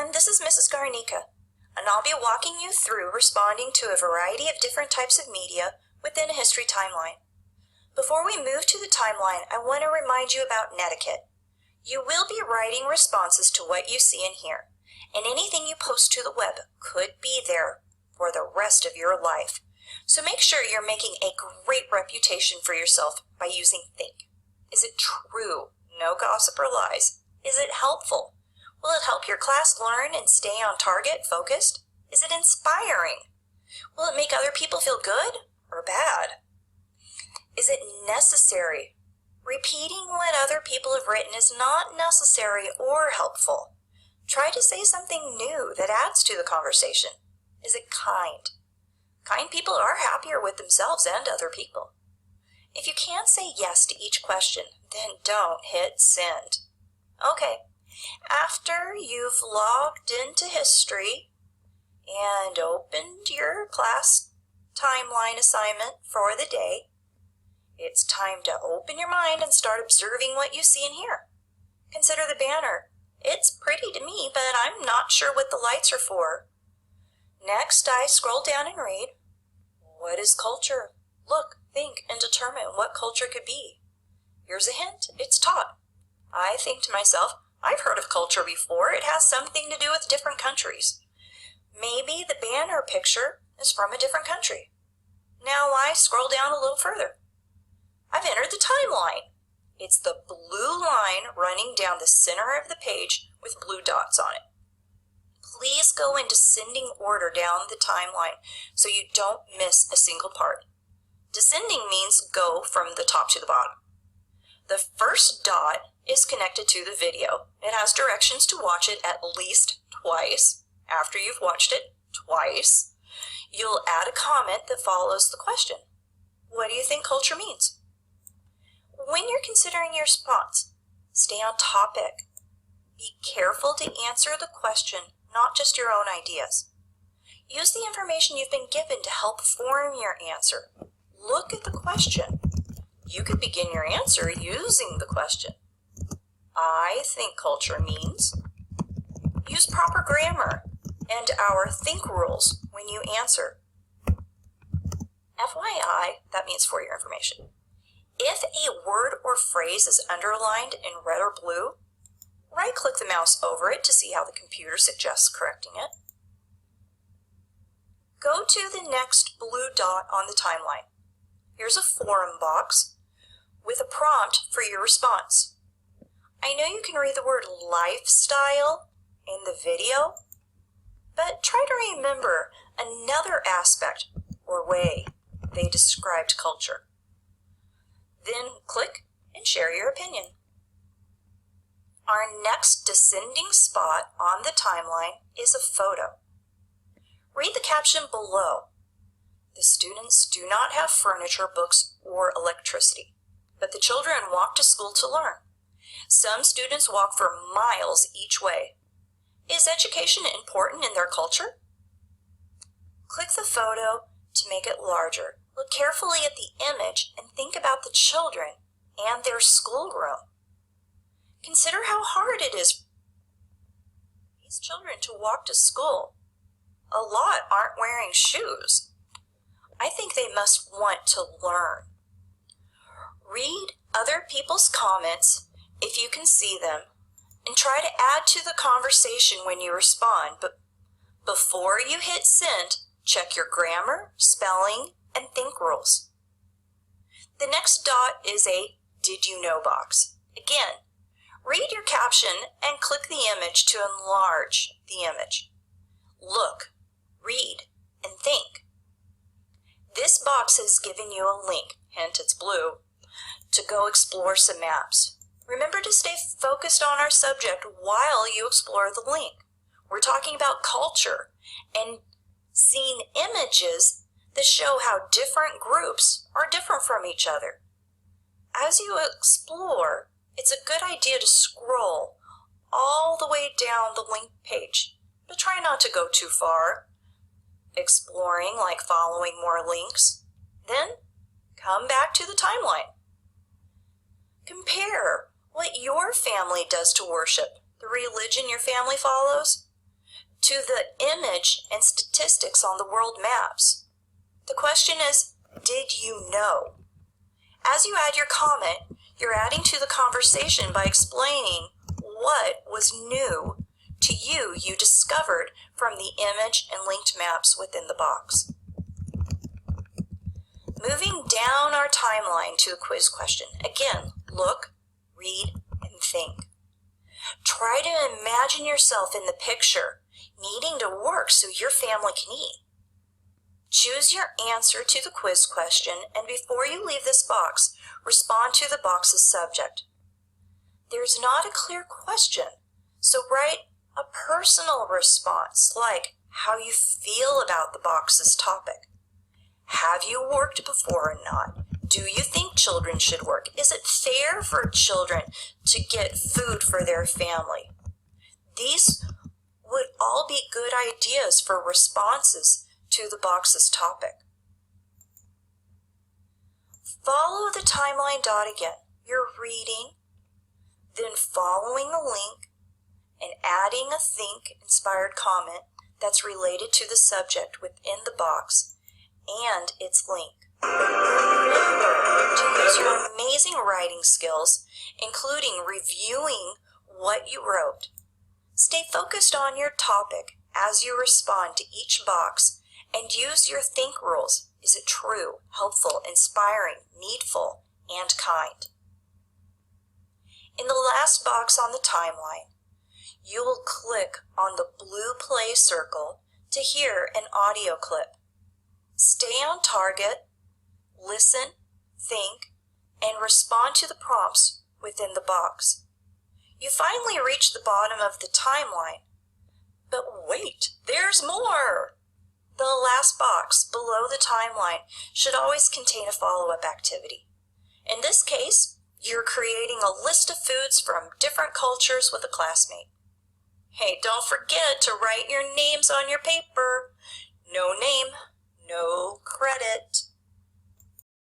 everyone, this is Mrs. Garnica, and I'll be walking you through responding to a variety of different types of media within a history timeline. Before we move to the timeline, I want to remind you about netiquette. You will be writing responses to what you see and hear, and anything you post to the web could be there for the rest of your life. So make sure you're making a great reputation for yourself by using think. Is it true? No gossip or lies. Is it helpful? Will it help your class learn and stay on target, focused? Is it inspiring? Will it make other people feel good or bad? Is it necessary? Repeating what other people have written is not necessary or helpful. Try to say something new that adds to the conversation. Is it kind? Kind people are happier with themselves and other people. If you can't say yes to each question, then don't hit send. Okay, after you've logged into history and opened your class timeline assignment for the day, it's time to open your mind and start observing what you see and hear. Consider the banner. It's pretty to me, but I'm not sure what the lights are for. Next, I scroll down and read. What is culture? Look, think, and determine what culture could be. Here's a hint. It's taught. I think to myself, I've heard of culture before. It has something to do with different countries. Maybe the banner picture is from a different country. Now I scroll down a little further. I've entered the timeline. It's the blue line running down the center of the page with blue dots on it. Please go in descending order down the timeline so you don't miss a single part. Descending means go from the top to the bottom. The first dot is connected to the video. It has directions to watch it at least twice. After you've watched it twice, you'll add a comment that follows the question. What do you think culture means? When you're considering your response, stay on topic. Be careful to answer the question, not just your own ideas. Use the information you've been given to help form your answer. Look at the question. You could begin your answer using the question. I think culture means. Use proper grammar and our think rules when you answer. FYI, that means for your information. If a word or phrase is underlined in red or blue, right-click the mouse over it to see how the computer suggests correcting it. Go to the next blue dot on the timeline. Here's a forum box with a prompt for your response. I know you can read the word lifestyle in the video, but try to remember another aspect or way they described culture. Then click and share your opinion. Our next descending spot on the timeline is a photo. Read the caption below. The students do not have furniture, books, or electricity, but the children walk to school to learn. Some students walk for miles each way. Is education important in their culture? Click the photo to make it larger. Look carefully at the image and think about the children and their schoolroom. Consider how hard it is for these children to walk to school. A lot aren't wearing shoes. I think they must want to learn. Read other people's comments if you can see them, and try to add to the conversation when you respond. But before you hit send, check your grammar, spelling, and think rules. The next dot is a did you know box. Again, read your caption and click the image to enlarge the image. Look, read, and think. This box has given you a link, hint it's blue, to go explore some maps. Remember to stay focused on our subject while you explore the link. We're talking about culture and seeing images that show how different groups are different from each other. As you explore, it's a good idea to scroll all the way down the link page, but try not to go too far. Exploring, like following more links. Then, come back to the timeline. Compare what your family does to worship, the religion your family follows, to the image and statistics on the world maps. The question is, did you know? As you add your comment, you're adding to the conversation by explaining what was new to you discovered from the image and linked maps within the box. Moving down our timeline to a quiz question. Again, look, read, and think. Try to imagine yourself in the picture, needing to work so your family can eat. Choose your answer to the quiz question, and before you leave this box, respond to the box's subject. There's not a clear question, so write a personal response, like how you feel about the box's topic. Have you worked before or not? Do you think children should work? Is it fair for children to get food for their family? These would all be good ideas for responses to the box's topic. Follow the timeline dot again. You're reading, then following the link, and adding a think-inspired comment that's related to the subject within the box and its link. Remember to use your amazing writing skills, including reviewing what you wrote. Stay focused on your topic as you respond to each box and use your think rules. Is it true, helpful, inspiring, needful, and kind? In the last box on the timeline, you will click on the blue play circle to hear an audio clip. Stay on target, listen, think, and respond to the prompts within the box. You finally reach the bottom of the timeline. But wait, there's more! The last box below the timeline should always contain a follow-up activity. In this case, you're creating a list of foods from different cultures with a classmate. Hey, don't forget to write your names on your paper. No name, no credit.